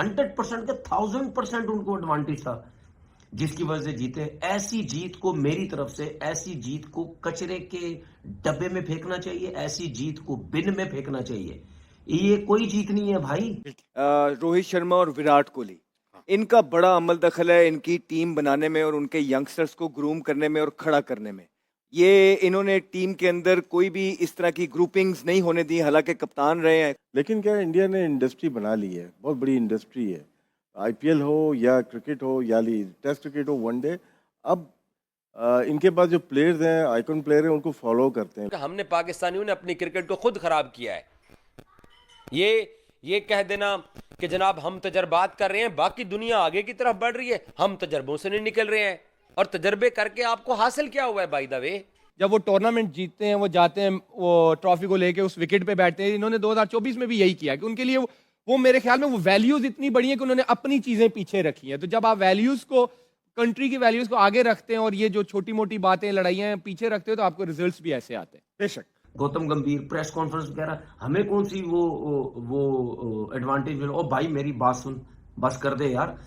100% के 1000% उनको एडवांटेज था, जिसकी वजह से जीते। ऐसी जीत को मेरी तरफ से, ऐसी जीत को कचरे के डब्बे में फेंकना चाहिए, ऐसी जीत को बिन में फेंकना चाहिए। ये कोई जीत नहीं है भाई। रोहित शर्मा और विराट कोहली, इनका बड़ा अमल दखल है इनकी टीम बनाने में और उनके यंगस्टर्स को ग्रूम करने में और खड़ा करने में। ये इन्होंने टीम के अंदर कोई भी इस तरह की ग्रुपिंग्स नहीं होने दी, हालांकि कप्तान रहे हैं। लेकिन क्या इंडिया ने इंडस्ट्री बना ली है, बहुत बड़ी इंडस्ट्री है। आईपीएल हो या क्रिकेट हो या टेस्ट क्रिकेट हो, वनडे, अब इनके पास जो प्लेयर्स हैं, आइकॉन प्लेयर हैं, उनको फॉलो करते हैं। हमने पाकिस्तानियों ने अपनी क्रिकेट को खुद खराब किया है। ये कह देना कि जनाब हम तजर्बात कर रहे हैं, बाकी दुनिया आगे की तरफ बढ़ रही है, हम तजर्बों से नहीं निकल रहे हैं। और तजर्बे करके आपको हासिल क्या हुआ है बाय द वे? जब वो टूर्नामेंट जीतते हैं, वो जाते हैं, वो ट्रॉफी को लेके उस विकेट पे बैठते हैं। इन्होंने 2024 में भी यही किया कि उनके लिए वो मेरे ख्याल में वो वैल्यूज इतनी बड़ी है कि उन्होंने अपनी चीजें पीछे रखी हैं। तो जब आप वैल्यूज को, कंट्री की वैल्यूज को आगे रखते हैं और ये जो छोटी मोटी बातें, लड़ाइयां पीछे रखते हो, तो आपको रिजल्ट्स भी ऐसे आते हैं। बेशक गौतम गंभीर प्रेस कॉन्फ्रेंस वगैरह, हमें कौन सी वो एडवांटेज मिले? ओ भाई मेरी बात सुन, बस कर दे यार।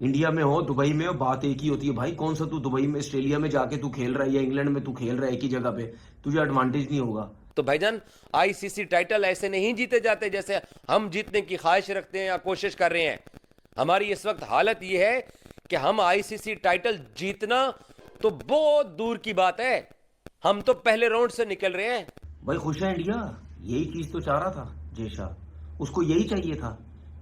इंडिया में हो, दुबई में हो, बात एक ही होती है भाई। कौन सा तू दुबई में, ऑस्ट्रेलिया में जाके तू खेल रहा है या इंग्लैंड में तू खेल रहा है, एक ही जगह पे, तुझे एडवांटेज नहीं होगा। तो भाईजान आईसीसी टाइटल ऐसे नहीं जीते जाते जैसे हम जीतने की ख्वाहिश रखते हैं या कोशिश कर रहे हैं। हमारी इस वक्त हालत यह है कि हम आईसीसी टाइटल जीतना तो बहुत दूर की बात है, हम तो पहले राउंड से निकल रहे हैं। भाई खुश है इंडिया, यही चीज तो चाह रहा था जयशाह, उसको यही चाहिए था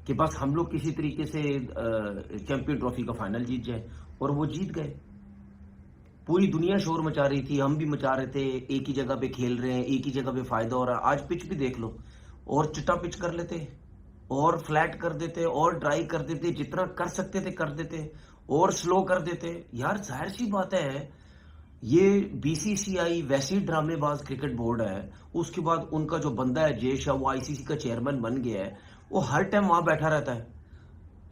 कि बस हम लोग किसी तरीके से चैंपियन ट्रॉफी का फाइनल जीत जाए, और वो जीत गए। पूरी दुनिया शोर मचा रही थी, हम भी मचा रहे थे, एक ही जगह पे खेल रहे हैं, एक ही जगह पे फायदा हो रहा है। आज पिच भी देख लो, और चिट्टा पिच कर लेते, और फ्लैट कर देते, और ड्राई कर देते, जितना कर सकते थे कर देते, और स्लो कर देते। यार जाहिर सी बात है, ये बीसीसीआई वैसी ड्रामेबाज क्रिकेट बोर्ड है, उसके बाद उनका जो बंदा है जयशाह, वो आईसीसी का चेयरमैन बन गया है, वो हर टाइम वहां बैठा रहता है।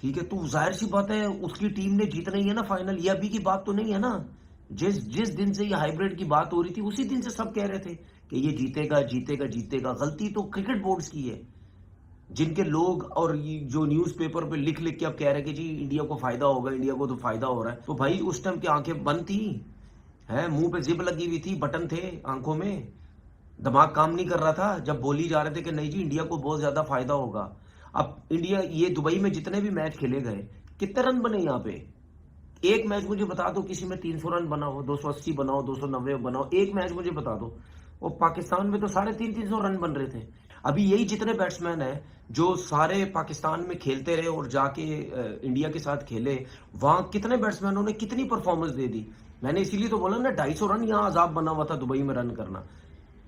ठीक है, तो जाहिर सी बात है उसकी टीम ने जीतना ही है ना फाइनल। ये अभी की बात तो नहीं है ना, जिस दिन से ये हाइब्रिड की बात हो रही थी, उसी दिन से सब कह रहे थे कि ये जीतेगा जीतेगा जीतेगा। गलती तो क्रिकेट बोर्ड्स की है, जिनके लोग और जो न्यूज़पेपर पे लिख लिख के अब कह रहे कि जी इंडिया को फायदा होगा, इंडिया को तो फायदा हो रहा है। तो भाई उस टाइम की आंखें बंद थी, है मुंह पे जिप लगी हुई थी, बटन थे आंखों में, दिमाग काम नहीं कर रहा था जब बोली जा रहे थे कि नहीं जी इंडिया को बहुत ज्यादा फायदा होगा। अब इंडिया, ये दुबई में जितने भी मैच खेले गए, कितने रन बने यहाँ पे? एक मैच मुझे बता दो किसी में 300 रन बना हो, 280 बनाओ, 290 बनाओ, एक मैच मुझे बता दो। और पाकिस्तान में तो 350 रन बन रहे थे। अभी यही जितने बैट्समैन हैं जो सारे पाकिस्तान में खेलते रहे और जाके इंडिया के साथ खेले, वहां कितने बैट्समैनों ने कितनी परफॉर्मेंस दे दी। मैंने इसीलिए तो बोला ना, 250 रन यहाँ अजाब बना हुआ था दुबई में रन करना।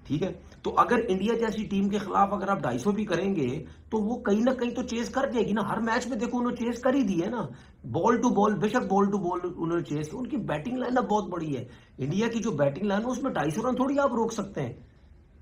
ठीक है, तो अगर इंडिया जैसी टीम के खिलाफ अगर आप 250 भी करेंगे, तो वो कहीं ना कहीं तो चेस कर जाएगी ना। हर मैच में देखो उन्होंने चेस कर ही दी है ना, बॉल टू बॉल, बेशक बॉल टू बॉल उन्होंने चेस। उनकी बैटिंग लाइन बहुत बड़ी है, इंडिया की जो बैटिंग लाइन है उसमें 250 रन थोड़ी आप रोक सकते हैं।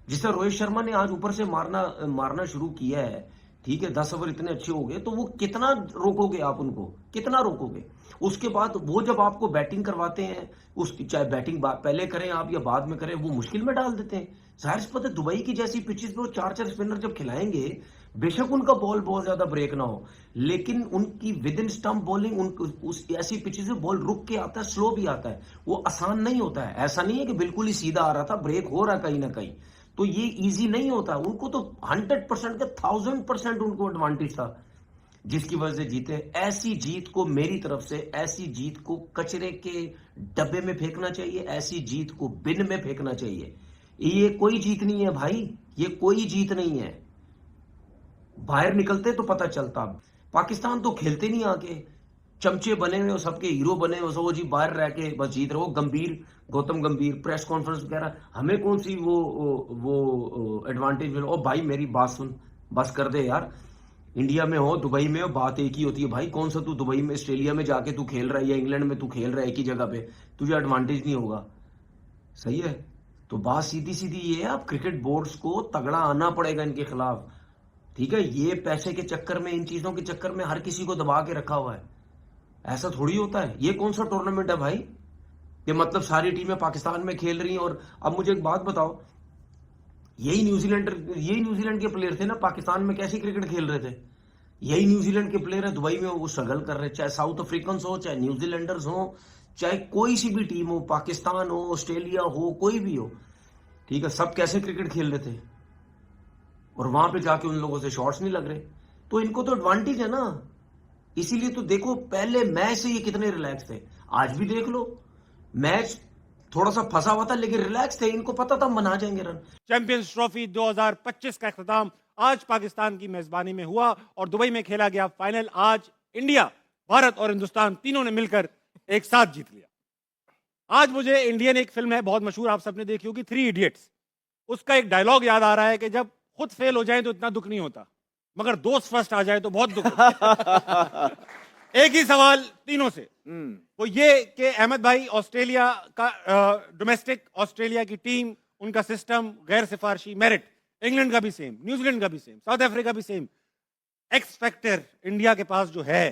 जिससे रोहित शर्मा ने आज ऊपर से मारना शुरू किया है, ठीक है, 10 ओवर इतने अच्छे हो गए, तो वो कितना रोकोगे आप उनको, कितना रोकोगे? उसके बाद वो जब आपको बैटिंग करवाते हैं, उसकी चाहे बैटिंग पहले करें आप या बाद में करें, वो मुश्किल में डाल देते हैं। जाहिर सी बात है, दुबई की जैसी पिचेस पे वो 4-4 स्पिनर जब खिलाएंगे, बेशक उनका बॉल बहुत ज्यादा ब्रेक ना हो, लेकिन उनकी विद इन स्टंप बॉलिंग, उस ऐसी पिचेस में बॉल रुक के आता है, स्लो भी आता है, वो आसान नहीं होता है। ऐसा नहीं है कि बिल्कुल ही सीधा आ रहा था, ब्रेक हो रहा कहीं ना कहीं, तो ये इजी नहीं होता। उनको तो 100% के 1000% उनको एडवांटेज था, जिसकी वजह से जीते। ऐसी जीत को मेरी तरफ से, ऐसी जीत को कचरे के डब्बे में फेंकना चाहिए, ऐसी जीत को बिन में फेंकना चाहिए। ये कोई जीत नहीं है भाई, ये कोई जीत नहीं है। बाहर निकलते तो पता चलता। पाकिस्तान तो खेलते नहीं आके, चमचे बने हुए हो, सबके हीरो बने हो, वो जी बाहर रह के बस जीत रहे हो। गौतम गंभीर प्रेस कॉन्फ्रेंस वगैरह, हमें कौन सी वो एडवांटेज मिले? ओ भाई मेरी बात सुन, बस कर दे यार। इंडिया में हो, दुबई में हो, बात एक ही होती है भाई। कौन सा तू दुबई में, ऑस्ट्रेलिया में जाके तू खेल रहा है या इंग्लैंड में तू खेल रहा है, एक ही जगह पे, तुझे एडवांटेज नहीं होगा। सही है, तो बात सीधी सीधी ये है, आप क्रिकेट बोर्ड्स को तगड़ा आना पड़ेगा इनके खिलाफ। ठीक है, ये पैसे के चक्कर में, इन चीजों के चक्कर में हर किसी को दबा के रखा हुआ है। ऐसा थोड़ी होता है। ये कौन सा टूर्नामेंट है भाई, ये मतलब सारी टीमें पाकिस्तान में खेल रही हैं। और अब मुझे एक बात बताओ, यही न्यूजीलैंड के प्लेयर थे ना, पाकिस्तान में कैसी क्रिकेट खेल रहे थे? यही न्यूजीलैंड के प्लेयर है, दुबई में वो स्ट्रगल कर रहे हैं, चाहे साउथ अफ्रीकन हो, चाहे न्यूजीलैंडर्स हो, चाहे कोई सी भी टीम हो, पाकिस्तान हो, ऑस्ट्रेलिया हो, कोई भी हो, ठीक है, सब कैसे क्रिकेट खेल रहे थे और वहां पे जाके उन लोगों से शॉट्स नहीं लग रहे, तो इनको तो एडवांटेज है ना। इसीलिए तो देखो पहले मैच से ये कितने रिलैक्स थे, आज भी देख लो मैच थोड़ा सा फंसा हुआ था लेकिन रिलैक्स थे, इनको पता था हम बना जाएंगे रन। चैंपियंस ट्रॉफी 2025 का इख्तिताम आज पाकिस्तान की मेजबानी में हुआ और दुबई में खेला गया फाइनल। आज इंडिया, भारत और हिंदुस्तान तीनों ने मिलकर एक साथ जीत लिया। आज मुझे इंडियन एक फिल्म है बहुत मशहूर, आप सबने देखी होगी, 3 इडियट्स। उसका एक डायलॉग याद आ रहा है कि जब खुद फेल हो जाए तो इतना दुख नहीं होता, मगर दोस्त फर्स्ट आ जाए तो बहुत दुख होता है। एक ही सवाल तीनों से, वो ये कि अहमद भाई, ऑस्ट्रेलिया का डोमेस्टिक ऑस्ट्रेलिया की टीम, उनका सिस्टम गैर सिफारशी मेरिट, इंग्लैंड का भी सेम, न्यूजीलैंड का भी सेम, साउथ अफ्रीका भी सेम। एक्स फैक्टर इंडिया के पास जो है,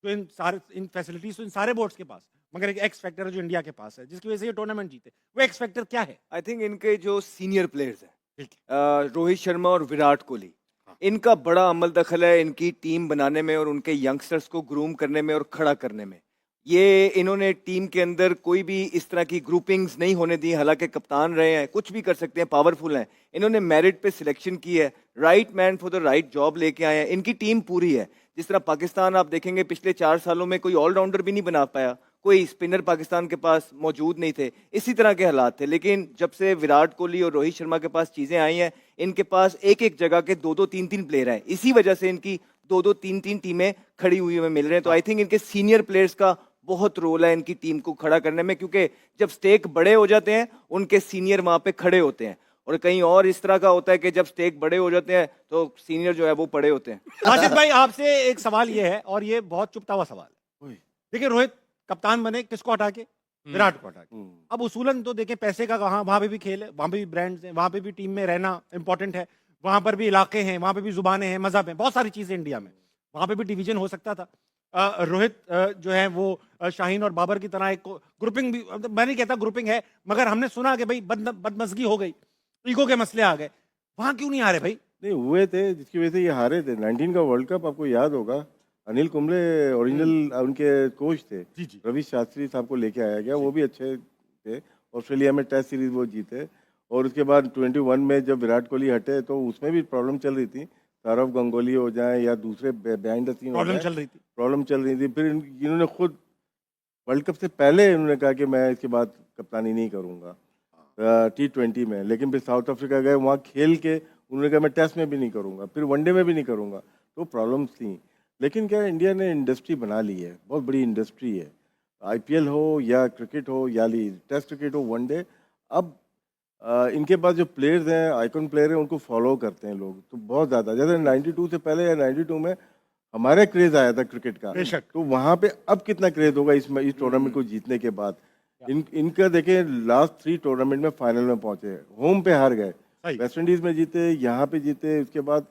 जो इन फैसिलिटीज तो इन सारे बोर्ड्स के पास, मगर एक एक्स फैक्टर है जो इंडिया के पास है, जिसकी वजह से ये टूर्नामेंट जीते, वो एक्स फैक्टर क्या है? आई थिंक इनके जो सीनियर प्लेयर्स हैं, ठीक है। रोहित शर्मा और विराट कोहली, इनका बड़ा अमल दखल है इनकी टीम बनाने में और उनके यंगस्टर्स को ग्रूम करने में और खड़ा करने में। ये इन्होंने टीम के अंदर कोई भी इस तरह की ग्रुपिंग्स नहीं होने दी, हालांकि कप्तान रहे हैं, कुछ भी कर सकते हैं, पावरफुल हैं। इन्होंने मेरिट पे सिलेक्शन की है, right man for the right job लेके आए हैं। इनकी टीम पूरी है। जिस तरह पाकिस्तान आप देखेंगे पिछले 4 सालों में कोई ऑलराउंडर भी नहीं बना पाया, कोई स्पिनर पाकिस्तान के पास मौजूद नहीं थे, इसी तरह के हालात थे। लेकिन जब से विराट कोहली और रोहित शर्मा के पास चीज़ें आई हैं, इनके पास एक एक जगह के 2-2, 3-3 प्लेयर हैं। इसी वजह से इनकी 2-2, 3-3 टीमें खड़ी हुई हमें मिल रहे हैं। तो आई थिंक इनके सीनियर प्लेयर्स का बहुत रोल है इनकी टीम को खड़ा करने में, क्योंकि जब स्टेक बड़े हो जाते हैं उनके सीनियर वहाँ पे खड़े होते हैं। और कहीं और इस तरह का होता है कि जब स्टेक बड़े हो जाते हैं तो सीनियर जो है वो पड़े होते हैं। राशिद भाई, आपसे एक सवाल ये है, और ये बहुत चुपता हुआ सवाल है। देखिए, रोहित कप्तान बने किसको हटा के? विराट को हटा के। अब उसूलन तो देखें, पैसे का कहाँ, वहां पे भी खेल है, वहां पे भी ब्रांड्स हैं, वहां पे भी टीम में रहना इंपॉर्टेंट है, वहां पर भी इलाके हैं, वहां पे भी जुबानें हैं, मजहब है, बहुत सारी चीजें इंडिया में, वहां पे भी डिवीजन हो सकता था। रोहित जो है वो शाहीन और बाबर की तरह एक ग्रुपिंग भी, मैं नहीं कहता ग्रुपिंग है, मगर हमने सुना कि भाई बदमजगी हो गई, ईगो के मसले आ गए, वहां क्यों नहीं आ रहे भाई? नहीं हुए थे, जिसकी वजह से ये हारे थे। 19 का वर्ल्ड कप आपको याद होगा, अनिल कुंबले ओरिजिनल उनके कोच थे, जी जी। रवि शास्त्री साहब को लेके आया गया, वो भी अच्छे थे। ऑस्ट्रेलिया में टेस्ट सीरीज वो जीते, और उसके बाद 21 में जब विराट कोहली हटे तो उसमें भी प्रॉब्लम चल रही थी, सौरव गंगोली हो जाए या दूसरे बिहाइंड द सीन प्रॉब्लम चल रही थी। फिर इन्होंने खुद वर्ल्ड कप से पहले इन्होंने कहा कि मैं इसके बाद कप्तानी नहीं करूँगा T20 में, लेकिन फिर साउथ अफ्रीका गए, वहाँ खेल के उन्होंने कहा मैं टेस्ट में भी नहीं करूँगा, फिर वनडे में भी नहीं करूँगा, तो प्रॉब्लम्स थी। लेकिन क्या इंडिया ने इंडस्ट्री बना ली है, बहुत बड़ी इंडस्ट्री है, IPL हो या क्रिकेट हो या टेस्ट क्रिकेट हो, वनडे। अब इनके पास जो प्लेयर्स हैं, आइकॉन प्लेयर हैं, उनको फॉलो करते हैं लोग तो बहुत ज़्यादा। जैसे 92 से पहले या 92 में हमारा क्रेज़ आया था क्रिकेट का, बेशक। तो वहाँ पे अब कितना क्रेज़ होगा इस टूर्नामेंट को जीतने के बाद। इनका देखें, लास्ट 3 टूर्नामेंट में फाइनल में पहुंचे, होम पे हार गए, वेस्ट इंडीज में जीते, यहाँ पे जीते। उसके बाद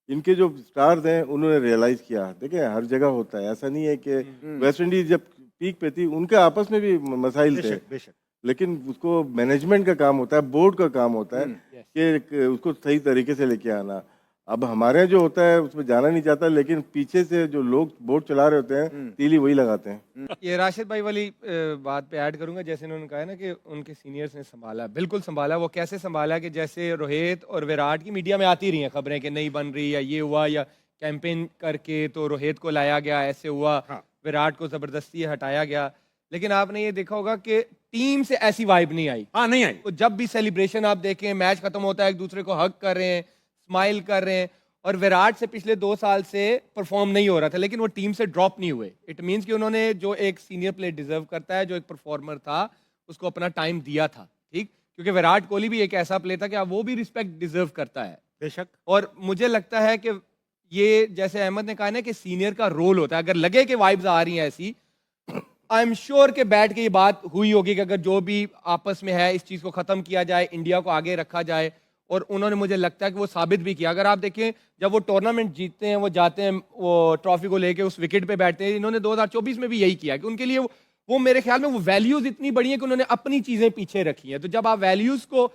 इनके जो स्टार्स हैं उन्होंने रियलाइज किया, देखें हर जगह होता है, ऐसा नहीं है कि वेस्ट इंडीज जब पीक पे थी उनके आपस में भी मसाइल थे, बेशक। लेकिन उसको मैनेजमेंट का काम होता है, बोर्ड का काम होता है कि उसको सही तरीके से लेके आना। अब हमारे जो होता है उसमें जाना नहीं चाहता, लेकिन पीछे से जो लोग बोर्ड चला रहे होते हैं तीली वही लगाते हैं। ये राशिद भाई वाली बात पे ऐड करूंगा, जैसे उन्होंने कहा है ना कि उनके सीनियर्स ने संभाला, बिल्कुल संभाला। वो कैसे संभाला कि जैसे रोहित और विराट की मीडिया में आती रही हैं खबरें कि नहीं बन रही, या ये हुआ, या कैंपेन करके तो रोहित को लाया गया, ऐसे हुआ, विराट को जबरदस्ती हटाया गया। लेकिन आपने ये देखा होगा कि टीम से ऐसी वाइब नहीं आई। हाँ, नहीं आई। तो जब भी सेलिब्रेशन आप देखें, मैच खत्म होता है, एक दूसरे को हग कर रहे हैं, स्माइल कर रहे हैं। और विराट से पिछले 2 साल से परफॉर्म नहीं हो रहा था, लेकिन वो टीम से ड्रॉप नहीं हुए। इट मींस कि उन्होंने जो एक सीनियर प्लेयर डिजर्व करता है, जो एक परफॉर्मर था, उसको अपना टाइम दिया था, ठीक। क्योंकि विराट कोहली भी एक ऐसा प्लेयर था कि वो भी रिस्पेक्ट डिजर्व करता है, बेशक। और मुझे लगता है कि ये जैसे अहमद ने कहा ना कि सीनियर का रोल होता है। अगर लगे कि वाइब्स आ रही हैं ऐसी, आई एम श्योर के बैठ के ये बात हुई होगी कि अगर जो भी आपस में है इस चीज़ को ख़त्म किया जाए, इंडिया को आगे रखा जाए। और उन्होंने, मुझे लगता है कि वो साबित भी किया। अगर आप देखें, जब वो टूर्नामेंट जीतते हैं, वो जाते हैं, वो ट्रॉफी को लेके उस विकेट पे बैठते हैं। इन्होंने 2024 में भी यही किया कि उनके लिए वो मेरे ख्याल में वो वैल्यूज़ इतनी बड़ी हैं कि उन्होंने अपनी चीज़ें पीछे रखी हैं। तो जब आप वैल्यूज़ को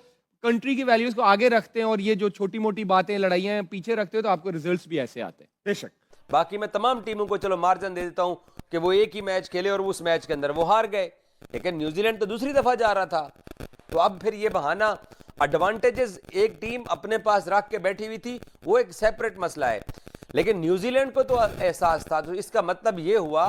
कंट्री की वैल्यूज को आगे रखते हैं और ये जो छोटी मोटी बातें लड़ाइयाँ पीछे रखते हो तो आपको रिजल्ट्स भी ऐसे आते हैं। बेशक। बाकी मैं तमाम टीमों को चलो मार्जिन दे देता हूं कि वो एक ही मैच खेले और उस मैच के अंदर वो हार गए, लेकिन न्यूजीलैंड तो दूसरी दफा जा रहा था। तो अब फिर ये बहाना, एडवांटेजेस एक टीम अपने पास रख के बैठी हुई थी, वो एक सेपरेट मसला है, लेकिन न्यूजीलैंड को तो एहसास था। तो इसका मतलब ये हुआ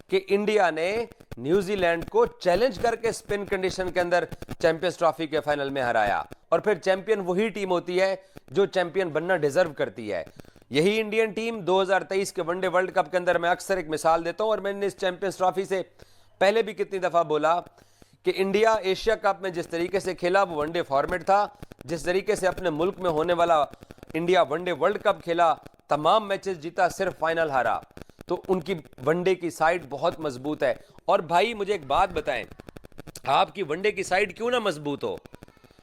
कि इंडिया ने न्यूजीलैंड को चैलेंज करके स्पिन कंडीशन के अंदर चैंपियंस ट्रॉफी के फाइनल में हराया। और फिर चैंपियन वही टीम होती है जो चैंपियन बनना डिजर्व करती है। यही इंडियन टीम 2023 के वनडे वर्ल्ड कप के अंदर, मैं अक्सर एक मिसाल देता हूं और मैंने इस चैंपियंस ट्रॉफी से पहले भी कितनी दफा बोला कि इंडिया एशिया कप में जिस तरीके से खेला वो वनडे फॉर्मेट था, जिस तरीके से अपने मुल्क में होने वाला इंडिया वनडे वर्ल्ड कप खेला, तमाम मैचेस जीता, सिर्फ फाइनल हारा। तो उनकी वनडे की साइड बहुत मजबूत है। और भाई मुझे एक बात बताएं, आपकी वनडे की साइड क्यों ना मजबूत हो,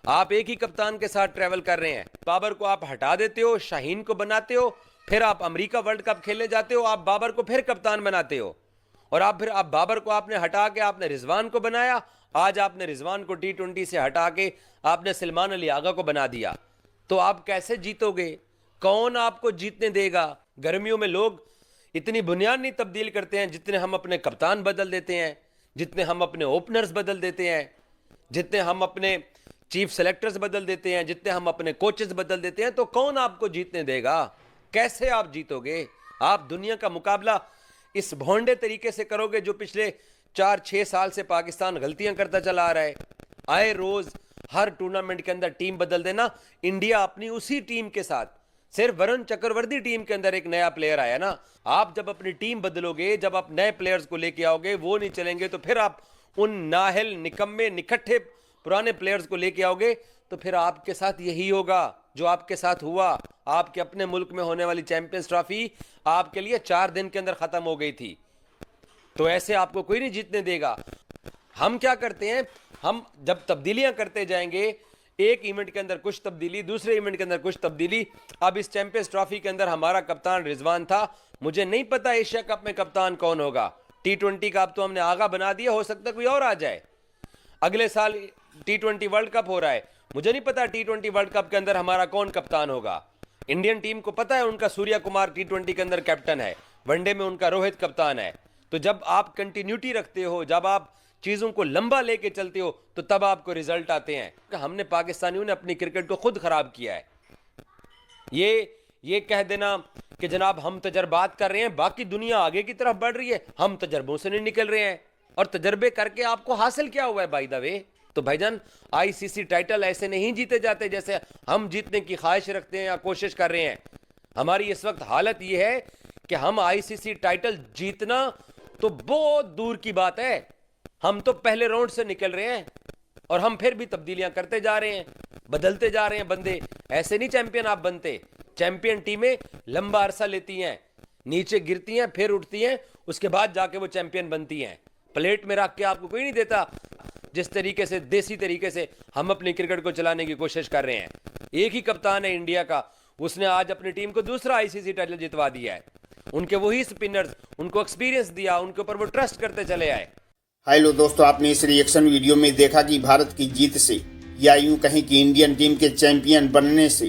आप एक ही कप्तान के साथ ट्रेवल कर रहे हैं, बाबर को आप हटा देते हो, शाहीन को बनाते हो, फिर आप अमेरिका वर्ल्ड कप खेलने जाते हो, आप बाबर को फिर कप्तान बनाते हो, और आप बाबर को आपने हटा के आपने रिजवान को बनाया, आज आपने रिजवान को T20 से हटा के आपने सलमान अली आगा को बना दिया। तो आप कैसे जीतोगे? कौन आपको जीतने देगा? गर्मियों में लोग इतनी बुनियाद नहीं तब्दील करते हैं जितने हम अपने कप्तान बदल देते हैं, जितने हम अपने ओपनर्स बदल देते हैं, जितने हम अपने चीफ सेलेक्टर्स बदल देते हैं, जितने हम अपने कोचेस बदल देते हैं। तो कौन आपको जीतने देगा? कैसे आप जीतोगे? आप दुनिया का मुकाबला इस भोंडे तरीके से करोगे जो पिछले 4-6 साल से पाकिस्तान गलतियां करता चला आ रहा है। आए रोज हर टूर्नामेंट के अंदर टीम बदल देना। इंडिया अपनी उसी टीम के साथ, सिर्फ वरुण चक्रवर्ती टीम के अंदर एक नया प्लेयर आया ना। आप जब अपनी टीम बदलोगे, जब आप नए प्लेयर्स को लेके आओगे, वो नहीं चलेंगे, तो फिर आप उन नाहल निकम्मे निकट्ठे पुराने प्लेयर्स को लेके आओगे, तो फिर आपके साथ यही होगा जो आपके साथ हुआ। आपके अपने मुल्क में होने वाली चैंपियंस ट्रॉफी आपके लिए 4 दिन के अंदर खत्म हो गई थी। तो ऐसे आपको कोई नहीं जीतने देगा। हम क्या करते हैं, हम जब तब्दीलियां करते जाएंगे, एक इवेंट के अंदर कुछ तब्दीली, दूसरे इवेंट के अंदर कुछ तब्दीली। अब इस चैंपियंस ट्रॉफी के अंदर हमारा कप्तान रिजवान था, मुझे नहीं पता एशिया कप में कप्तान कौन होगा। T20 का अब तो हमने आगा बना दिया, हो सकता है कोई और आ जाए। अगले साल T20 वर्ल्ड कप हो रहा है, मुझे नहीं पता T20 वर्ल्ड कप के अंदर हमारा कौन कप्तान होगा। इंडियन टीम को पता है उनका सूर्या कुमार T20 के अंदर कैप्टन है, वनडे में उनका रोहित कप्तान है। तो जब आप कंटिन्यूटी रखते हो, जब आप चीजों को लंबा लेके चलते हो, तो तब आपको रिजल्ट आते हैं। हमने पाकिस्तानियों ने अपनी क्रिकेट को खुद खराब किया है। ये कह देना कि जनाब हम तजर्बात कर रहे हैं, बाकी दुनिया आगे की तरफ बढ़ रही है, हम तजर्बों से नहीं निकल रहे हैं। और तजर्बे करके आपको हासिल क्या हुआ है बाय द वे? तो भाईजान ICC टाइटल ऐसे नहीं जीते जाते जैसे हम जीतने की ख्वाहिश रखते हैं या कोशिश कर रहे हैं। हमारी इस वक्त हालत यह है कि हम ICC टाइटल जीतना तो बहुत दूर की बात है। हम तो पहले राउंड से निकल रहे हैं और हम फिर भी तब्दीलियां करते जा रहे हैं, बदलते जा रहे हैं बंदे। ऐसे नहीं चैंपियन आप बनते। चैंपियन टीमें लंबा अरसा लेती हैं, नीचे गिरती हैं, फिर उठती हैं, उसके बाद जाके वो चैंपियन बनती हैं। प्लेट में रख के आपको कोई नहीं देता। जिस तरीके से देसी तरीके से हम अपनी क्रिकेट को चलाने की कोशिश कर रहे हैं, एक ही कप्तान है इंडिया का, उसने आज अपनी टीम को दूसरा ICC टाइटल जितवा दिया है। उनके वही स्पिनर्स, उनको एक्सपीरियंस दिया, उनके ऊपर वो ट्रस्ट करते चले आए। हेलो दोस्तों, आपने इस रिएक्शन वीडियो में देखा कि भारत की जीत से, या यूं कहें कि इंडियन टीम के चैंपियन बनने से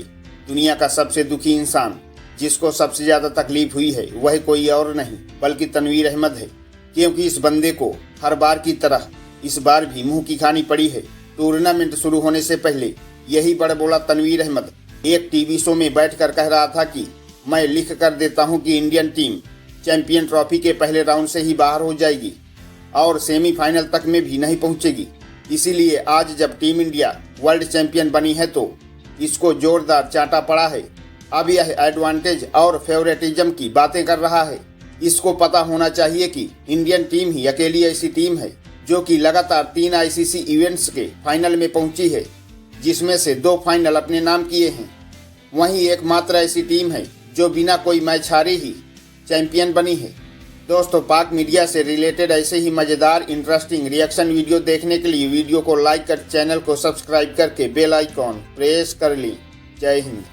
दुनिया का सबसे दुखी इंसान, जिसको सबसे ज्यादा तकलीफ हुई है, वह कोई और नहीं बल्कि तनवीर अहमद है। क्योंकि इस बंदे को हर बार की तरह इस बार भी मुंह की खानी पड़ी है। टूर्नामेंट शुरू होने से पहले यही बड़बोला तनवीर अहमद एक टीवी शो में बैठकर कह रहा था कि मैं लिख कर देता हूं कि इंडियन टीम चैंपियन ट्रॉफी के पहले राउंड से ही बाहर हो जाएगी और सेमीफाइनल तक में भी नहीं पहुंचेगी। इसीलिए आज जब टीम इंडिया वर्ल्ड चैंपियन बनी है तो इसको जोरदार चाटा पड़ा है। अब यह एडवांटेज और फेवरेटिज्म की बातें कर रहा है। इसको पता होना चाहिए कि इंडियन टीम ही अकेली ऐसी टीम है जो कि लगातार 3 ICC इवेंट्स के फाइनल में पहुंची है, जिसमें से 2 फाइनल अपने नाम किए हैं। वहीं एकमात्र ऐसी टीम है जो बिना कोई मैच हारे ही चैंपियन बनी है। दोस्तों, पाक मीडिया से रिलेटेड ऐसे ही मज़ेदार इंटरेस्टिंग रिएक्शन वीडियो देखने के लिए वीडियो को लाइक कर चैनल को सब्सक्राइब करके बेल आइकॉन प्रेस कर ली। जय हिंद।